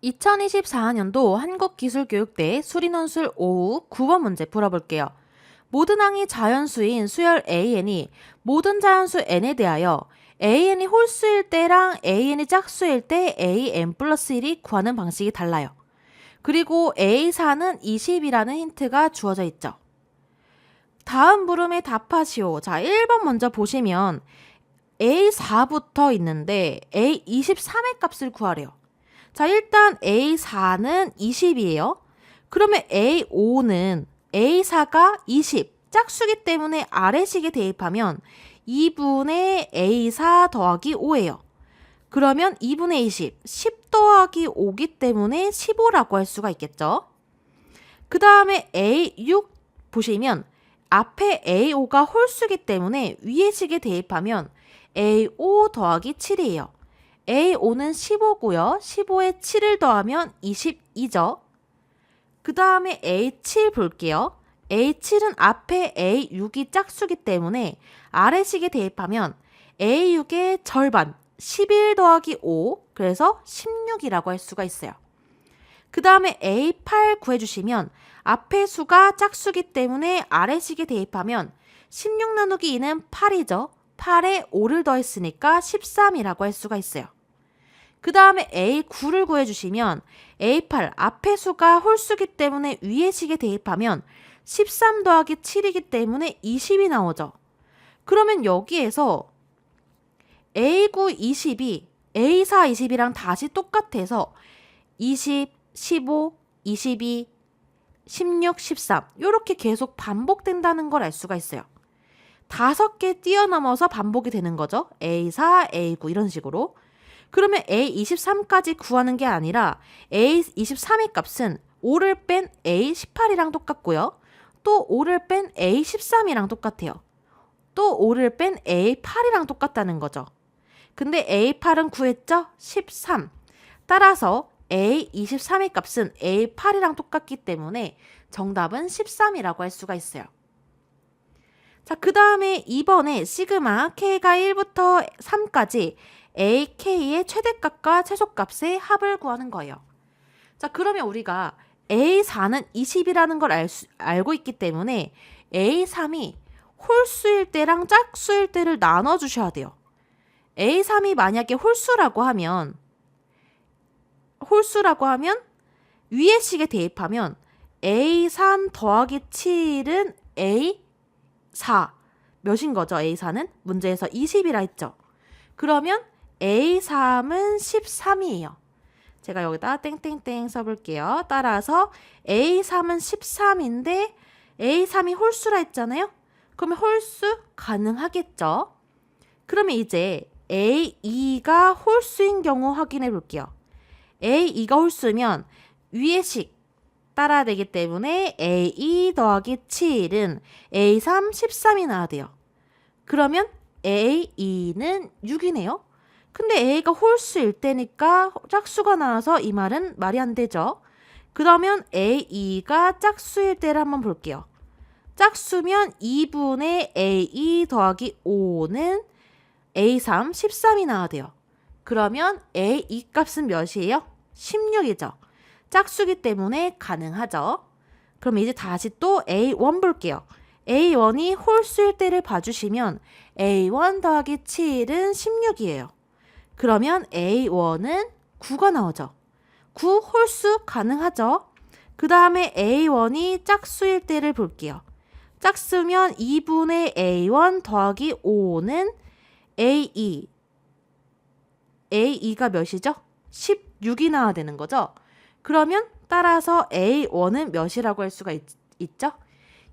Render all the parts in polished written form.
2024년도 한국기술교육대 수리논술 5후 9번 문제 풀어볼게요. 모든 항이 자연수인 수열 AN이 모든 자연수 N에 대하여 AN이 홀수일 때랑 AN이 짝수일 때 AN 플러스 1이 구하는 방식이 달라요. 그리고 A4는 20이라는 힌트가 주어져 있죠. 다음 물음에 답하시오. 자, 1번 먼저 보시면 A4부터 있는데 A23의 값을 구하래요. 자, 일단 A4는 20이에요. 그러면 A5는 A4가 20, 짝수기 때문에 아래식에 대입하면 2분의 A4 더하기 5예요. 그러면 2분의 20, 10 더하기 5기 때문에 15라고 할 수가 있겠죠. 그 다음에 A6 보시면 앞에 A5가 홀수기 때문에 위의 식에 대입하면 A5 더하기 7이에요. A5는 15고요. 15에 7을 더하면 22죠. 그 다음에 A7 볼게요. A7은 앞에 A6이 짝수기 때문에 아래식에 대입하면 A6의 절반, 11 더하기 5, 그래서 16이라고 할 수가 있어요. 그 다음에 A8 구해주시면 앞에 수가 짝수기 때문에 아래식에 대입하면 16 나누기 2는 8이죠. 8에 5를 더했으니까 13이라고 할 수가 있어요. 그 다음에 A9를 구해주시면 A8 앞에 수가 홀수기 때문에 위의 식에 대입하면 13 더하기 7이기 때문에 20이 나오죠. 그러면 여기에서 A9 20이 A4 20이랑 다시 똑같아서 20, 15, 22, 16, 13 이렇게 계속 반복된다는 걸 알 수가 있어요. 5개 뛰어넘어서 반복이 되는 거죠. A4, A9 이런 식으로. 그러면 A23까지 구하는 게 아니라 A23의 값은 5를 뺀 A18이랑 똑같고요. 또 5를 뺀 A13이랑 똑같아요. 또 5를 뺀 A8이랑 똑같다는 거죠. 근데 A8은 구했죠? 13. 따라서 A23의 값은 A8이랑 똑같기 때문에 정답은 13이라고 할 수가 있어요. 자, 그 다음에 2번에 시그마 K가 1부터 3까지 AK의 최대값과 최소값의 합을 구하는 거예요. 자, 그러면 우리가 A4는 20이라는 걸 알고 있기 때문에 A3이 홀수일 때랑 짝수일 때를 나눠주셔야 돼요. A3이 만약에 홀수라고 하면 위의 식에 대입하면 A3 더하기 7은 A4 몇인 거죠? A4는 문제에서 20이라 했죠. 그러면 A3은 13이에요. 제가 여기다 땡땡땡 써볼게요. 따라서 A3은 13인데 A3이 홀수라 했잖아요. 그러면 홀수 가능하겠죠. 그러면 이제 A2가 홀수인 경우 확인해 볼게요. A2가 홀수면 위의 식 따라야 되기 때문에 A2 더하기 7은 A3 13이 나와야 돼요. 그러면 A2는 6이네요. 근데 A가 홀수일 때니까 짝수가 나와서 이 말은 말이 안 되죠. 그러면 A2가 짝수일 때를 한번 볼게요. 짝수면 2분의 A2 더하기 5는 A3 13이 나와야 돼요. 그러면 A2 값은 몇이에요? 16이죠. 짝수기 때문에 가능하죠. 그럼 이제 다시 또 A1 볼게요. A1이 홀수일 때를 봐주시면 A1 더하기 7은 16이에요. 그러면 A1은 9가 나오죠. 9 홀수 가능하죠. 그 다음에 A1이 짝수일 때를 볼게요. 짝수면 2분의 A1 더하기 5는 A2가 몇이죠? 16이 나와야 되는 거죠. 그러면 따라서 A1은 몇이라고 할 수가 있죠?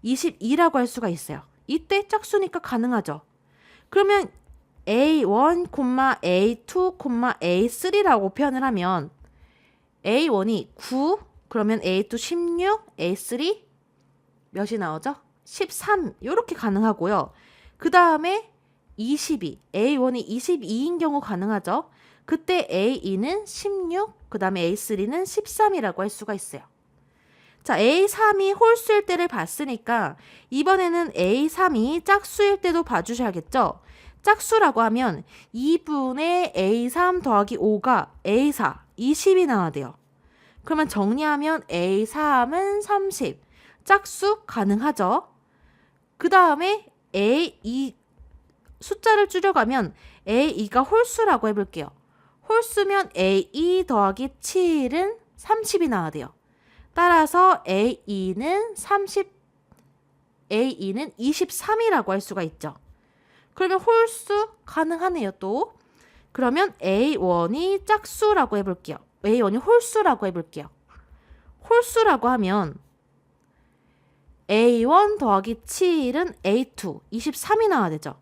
22라고 할 수가 있어요. 이때 짝수니까 가능하죠. 그러면 A1, A2, A3라고 표현을 하면 A1이 9, 그러면 A2 16, A3 몇이 나오죠? 13 이렇게 가능하고요. 그 다음에 22, A1이 22인 경우 가능하죠. 그때 A2는 16, 그 다음에 A3는 13이라고 할 수가 있어요. 자, A3이 홀수일 때를 봤으니까 이번에는 A3이 짝수일 때도 봐주셔야겠죠. 짝수라고 하면 2분의 A3 더하기 5가 A4, 20이 나와야 돼요. 그러면 정리하면 A3은 30. 짝수 가능하죠? 그 다음에 A2 숫자를 줄여가면 A2가 홀수라고 해볼게요. 홀수면 A2 더하기 7은 30이 나와야 돼요. 따라서 A2는 23이라고 할 수가 있죠. 그러면 홀수 가능하네요, 또. 그러면 A1이 짝수라고 해볼게요. A1이 홀수라고 해볼게요. 홀수라고 하면 A1 더하기 7은 A2, 23이 나와야 되죠.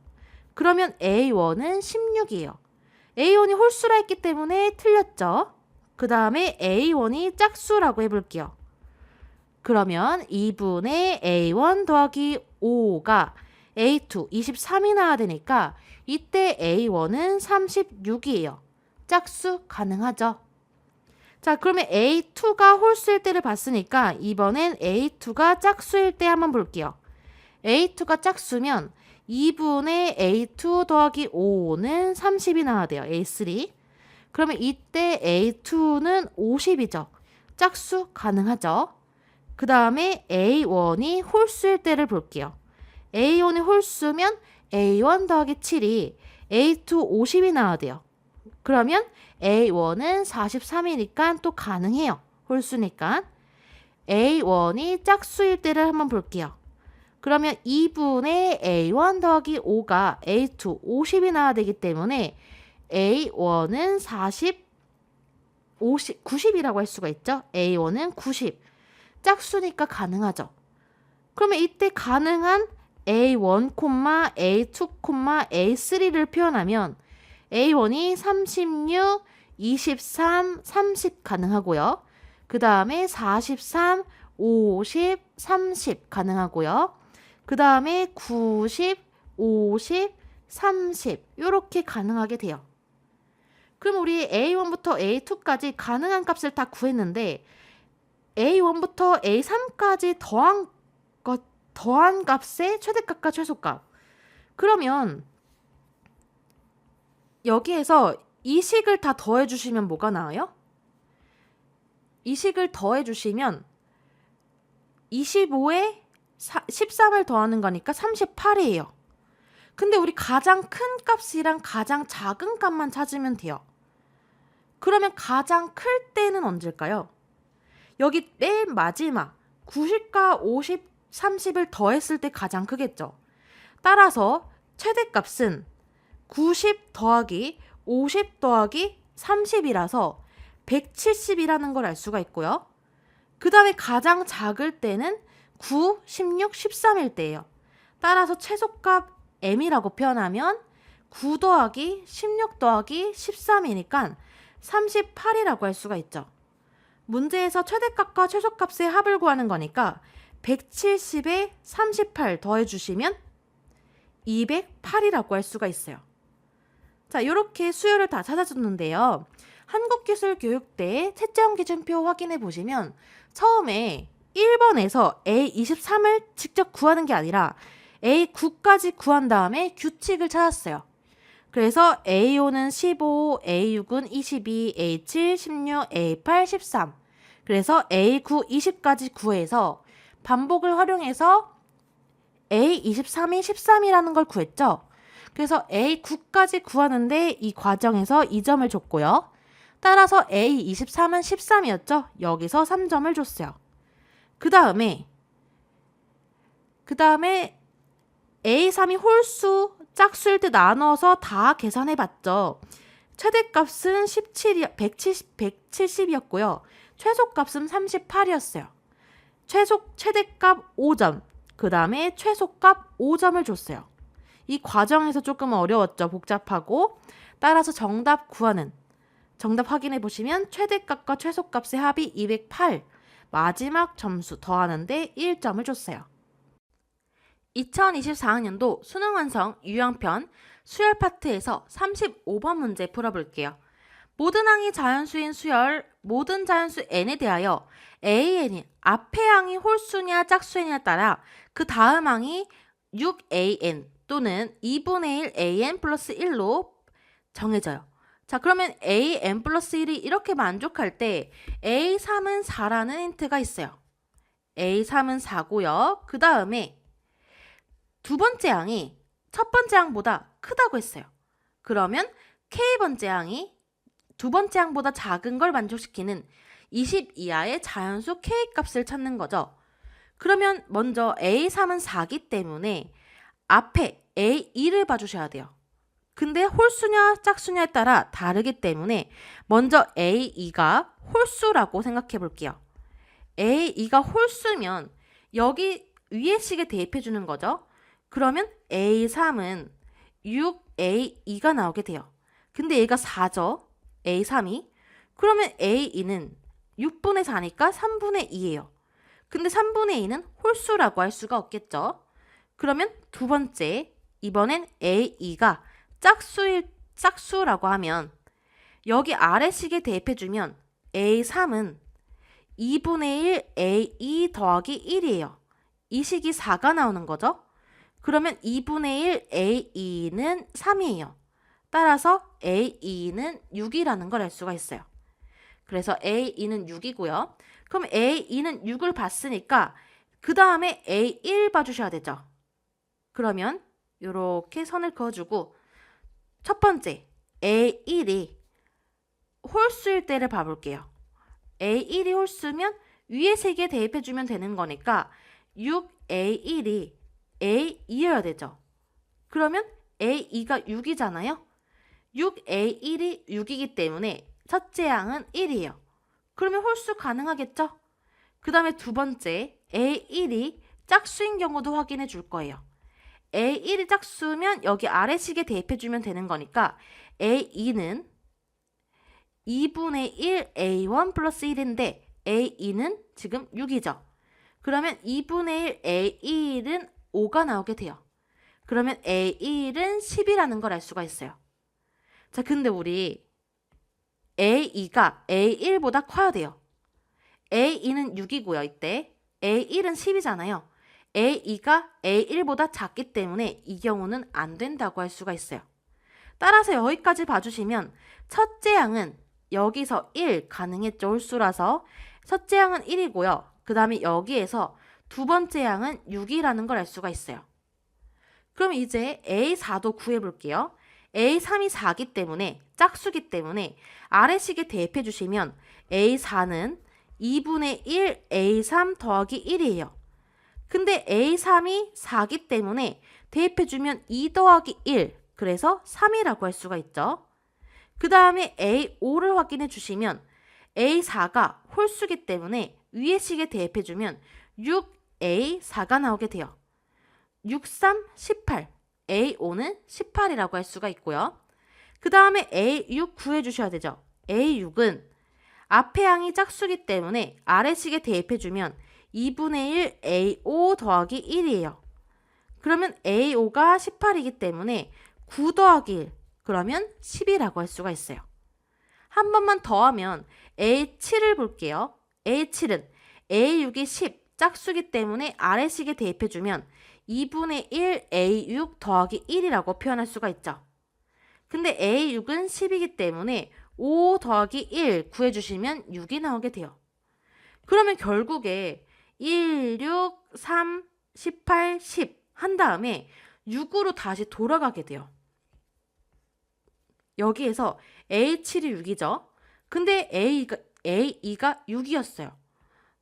그러면 A1은 16이에요. A1이 홀수라 했기 때문에 틀렸죠. 그 다음에 A1이 짝수라고 해볼게요. 그러면 2분의 A1 더하기 5가 A2, 23이 나와야 되니까 이때 A1은 36이에요. 짝수 가능하죠? 자, 그러면 A2가 홀수일 때를 봤으니까 이번엔 A2가 짝수일 때 한번 볼게요. A2가 짝수면 2분의 A2 더하기 5는 30이 나와야 돼요. A3. 그러면 이때 A2는 50이죠. 짝수 가능하죠? 그 다음에 A1이 홀수일 때를 볼게요. A1이 홀수면 A1 더하기 7이 A2 50이 나와야 돼요. 그러면 A1은 43이니까 또 가능해요. 홀수니까. A1이 짝수일 때를 한번 볼게요. 그러면 2분의 A1 더하기 5가 A2 50이 나와야 되기 때문에 A1은 90이라고 할 수가 있죠. A1은 90. 짝수니까 가능하죠. 그러면 이때 가능한 A1, A2, A3를 표현하면 A1이 36, 23, 30 가능하고요. 그 다음에 43, 50, 30 가능하고요. 그 다음에 90, 50, 30 이렇게 가능하게 돼요. 그럼 우리 A1부터 A2까지 가능한 값을 다 구했는데 A1부터 A3까지 더한 값의 최대값과 최소값. 그러면 여기에서 이 식을 다 더해주시면 뭐가 나와요? 이 식을 더해주시면 25에 13을 더하는 거니까 38이에요. 근데 우리 가장 큰 값이랑 가장 작은 값만 찾으면 돼요. 그러면 가장 클 때는 언제일까요? 여기 맨 마지막 90과 50, 30을 더했을 때 가장 크겠죠. 따라서 최대값은 90 더하기 50 더하기 30이라서 170이라는 걸 알 수가 있고요. 그 다음에 가장 작을 때는 9, 16, 13일 때예요. 따라서 최소값 m이라고 표현하면 9 더하기 16 더하기 13이니까 38이라고 할 수가 있죠. 문제에서 최대값과 최소값의 합을 구하는 거니까 170에 38 더해주시면 208이라고 할 수가 있어요. 자, 이렇게 수요를 다 찾아줬는데요. 한국기술교육대 채점기준표 확인해 보시면 처음에 1번에서 A23을 직접 구하는 게 아니라 A9까지 구한 다음에 규칙을 찾았어요. 그래서 A5는 15, A6은 22, A7, 16, A8, 13. 그래서 A9, 20까지 구해서 반복을 활용해서 A23이 13이라는 걸 구했죠. 그래서 A9까지 구하는데 이 과정에서 2점을 줬고요. 따라서 A23은 13이었죠. 여기서 3점을 줬어요. 그 다음에 A3이 홀수, 짝수일 때 나눠서 다 계산해 봤죠. 최대값은 170이었고요. 최소값은 38이었어요. 최대값 5점, 그 다음에 최소값 5점을 줬어요. 이 과정에서 조금 어려웠죠. 복잡하고. 따라서 정답 확인해 보시면 최대값과 최소값의 합이 208. 마지막 점수 더하는데 1점을 줬어요. 2024학년도 수능 완성 유형편 수열 파트에서 35번 문제 풀어볼게요. 모든 항이 자연수인 수열, 모든 자연수 n에 대하여 AN이 앞의 항이 홀수냐 짝수냐에 따라 그 다음 항이 6AN 또는 2분의 1 AN 플러스 1로 정해져요. 자, 그러면 an 플러스 1이 이렇게 만족할 때 a3은 4라는 힌트가 있어요. a3은 4고요. 그 다음에 두 번째 항이 첫 번째 항보다 크다고 했어요. 그러면 k번째 항이 두 번째 항보다 작은 걸 만족시키는 20 이하의 자연수 k 값을 찾는 거죠. 그러면 먼저 a3은 4기 때문에 앞에 a2를 봐주셔야 돼요. 근데 홀수냐 짝수냐에 따라 다르기 때문에 먼저 a2가 홀수라고 생각해 볼게요. a2가 홀수면 여기 위에 식에 대입해 주는 거죠. 그러면 a3은 6a2가 나오게 돼요. 근데 얘가 4죠. a3이. 그러면 a2는 6분의 4니까 3분의 2예요. 근데 3분의 2는 홀수라고 할 수가 없겠죠. 그러면 두 번째, 이번엔 a2가 짝수라고 하면 여기 아래식에 대입해주면 a3은 2분의 1 a2 더하기 1이에요. 이 식이 4가 나오는 거죠. 그러면 2분의 1 a2는 3이에요. 따라서 a2는 6이라는 걸 알 수가 있어요. 그래서 a2는 6이고요. 그럼 a2는 6을 봤으니까 그 다음에 a1 봐주셔야 되죠. 그러면 이렇게 선을 그어주고 첫 번째 a1이 홀수일 때를 봐볼게요. a1이 홀수면 위에 세 개 대입해주면 되는 거니까 6a1이 a2여야 되죠. 그러면 a2가 6이잖아요. 6a1이 6이기 때문에 첫째 항은 1이에요. 그러면 홀수 가능하겠죠? 그 다음에 두 번째 a1이 짝수인 경우도 확인해 줄 거예요. a1이 짝수면 여기 아래식에 대입해주면 되는 거니까 a2는 2분의 1 a1 플러스 1인데 a2는 지금 6이죠. 그러면 2분의 1 a1은 5가 나오게 돼요. 그러면 a1은 10이라는 걸 알 수가 있어요. 자, 근데 우리 a2가 a1보다 커야 돼요. a2는 6이고요. 이때 a1은 10이잖아요. a2가 a1보다 작기 때문에 이 경우는 안 된다고 할 수가 있어요. 따라서 여기까지 봐주시면 첫째 항은 여기서 1 가능했죠. 홀수라서 첫째 항은 1이고요. 그 다음에 여기에서 두 번째 항은 6이라는 걸 알 수가 있어요. 그럼 이제 a4도 구해볼게요. a3이 4기 때문에 짝수기 때문에 아래식에 대입해 주시면 a4는 2분의 1 a3 더하기 1이에요. 근데 a3이 4기 때문에 대입해주면 2 더하기 1, 그래서 3이라고 할 수가 있죠. 그 다음에 a5를 확인해 주시면 a4가 홀수기 때문에 위에 식에 대입해주면 6a4가 나오게 돼요. 6, 3, 18, a5는 18이라고 할 수가 있고요. 그 다음에 a6 구해주셔야 되죠. a6은 앞에 항이 짝수기 때문에 아래식에 대입해주면 2분의 1 a5 더하기 1이에요. 그러면 a5가 18이기 때문에 9 더하기 1, 그러면 10이라고 할 수가 있어요. 한 번만 더 하면 a7을 볼게요. a7은 a6이 10, 짝수기 때문에 아래식에 대입해주면 2분의 1 a6 더하기 1이라고 표현할 수가 있죠. 근데 a6은 10이기 때문에 5 더하기 1 구해주시면 6이 나오게 돼요. 그러면 결국에 1, 6, 3, 18, 10 한 다음에 6으로 다시 돌아가게 돼요. 여기에서 A7이 6이죠. 근데 A2가 6이었어요.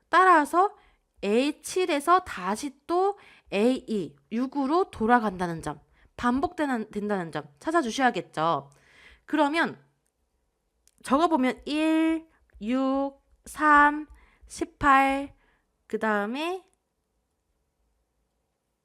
따라서 A7에서 다시 또 A2, 6으로 돌아간다는 점, 반복된다는 점 찾아주셔야겠죠. 그러면 적어보면 1, 6, 3, 18, 그 다음에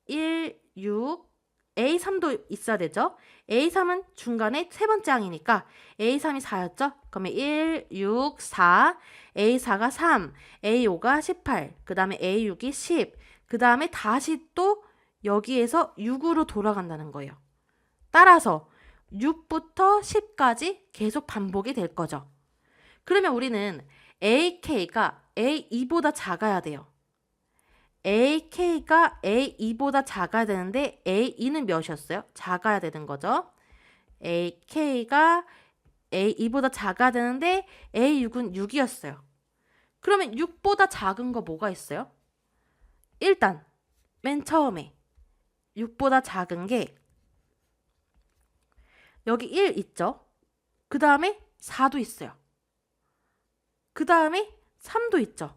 1, 6, A3도 있어야 되죠. A3은 중간에 세 번째 항이니까 A3이 4였죠. 그러면 1, 6, 4, A4가 3, A5가 18, 그 다음에 A6이 10, 그 다음에 다시 또 여기에서 6으로 돌아간다는 거예요. 따라서 6부터 10까지 계속 반복이 될 거죠. 그러면 우리는 AK가 A2보다 작아야 돼요. AK가 A2보다 작아야 되는데 A2는 몇이었어요? 작아야 되는 거죠. AK가 A2보다 작아야 되는데 A6은 6이었어요. 그러면 6보다 작은 거 뭐가 있어요? 일단 맨 처음에 6보다 작은 게 여기 1 있죠? 그 다음에 4도 있어요. 그 다음에 3도 있죠.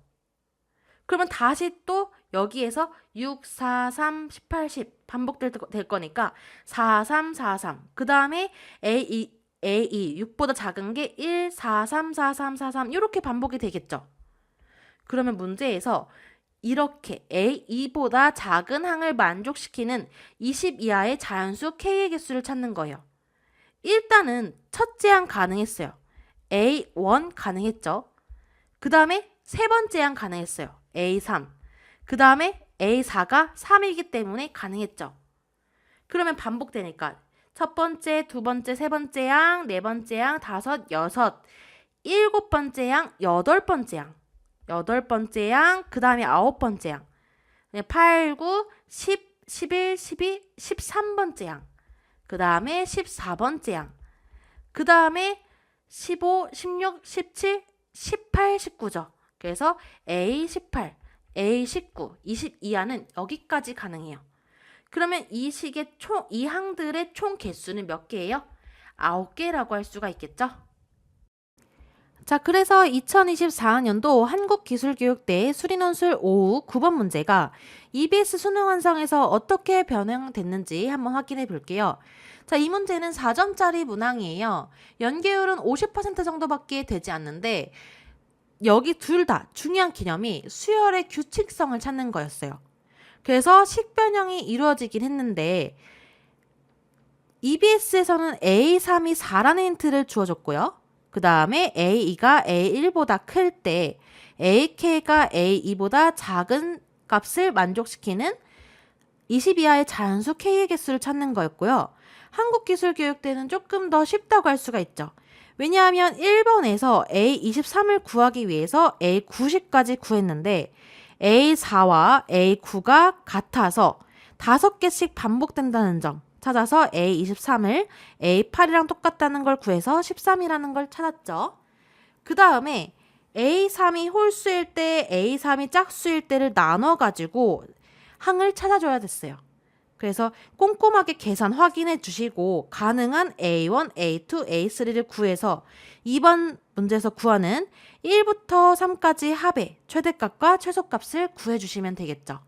그러면 다시 또 여기에서 6, 4, 3, 18, 10 반복될 거니까 4, 3, 4, 3. 그 다음에 A2, 6보다 작은 게 1, 4, 3, 4, 3, 4, 3 이렇게 반복이 되겠죠. 그러면 문제에서 이렇게 A2보다 작은 항을 만족시키는 20 이하의 자연수 K의 개수를 찾는 거예요. 일단은 첫째 항 가능했어요. A1 가능했죠. 그 다음에 세 번째 항 가능했어요. A3. 그 다음에 A4가 3이기 때문에 가능했죠. 그러면 반복되니까 첫 번째, 두 번째, 세 번째 항, 네 번째 항, 다섯, 여섯, 일곱 번째 항, 여덟 번째 항, 여덟 번째 항, 그 다음에 아홉 번째 항, 8, 9, 10, 11, 12, 13번째 항, 그 다음에 14번째 항, 그 다음에 15, 16, 17, 18, 19죠. 그래서 A18, A19, 22하는 여기까지 가능해요. 그러면 이 식의 이 항들의 총 개수는 몇 개예요? 9개라고 할 수가 있겠죠? 자, 그래서 2024년도 한국기술교육대 수리논술 5후 9번 문제가 EBS 수능 완성에서 어떻게 변형됐는지 한번 확인해 볼게요. 자, 이 문제는 4점짜리 문항이에요. 연계율은 50% 정도밖에 되지 않는데 여기 둘 다 중요한 개념이 수열의 규칙성을 찾는 거였어요. 그래서 식변형이 이루어지긴 했는데 EBS에서는 A3이 4라는 힌트를 주어줬고요. 그 다음에 A2가 A1보다 클 때 AK가 A2보다 작은 값을 만족시키는 20 이하의 자연수 K의 개수를 찾는 거였고요. 한국기술교육대는 조금 더 쉽다고 할 수가 있죠. 왜냐하면 1번에서 A23을 구하기 위해서 A90까지 구했는데 A4와 A9가 같아서 5개씩 반복된다는 점 찾아서 A23을 A8이랑 똑같다는 걸 구해서 13이라는 걸 찾았죠. 그 다음에 A3이 홀수일 때, A3이 짝수일 때를 나눠가지고 항을 찾아줘야 됐어요. 그래서 꼼꼼하게 계산 확인해 주시고 가능한 A1, A2, A3를 구해서 2번 문제에서 구하는 1부터 3까지 합의 최대값과 최소값을 구해주시면 되겠죠.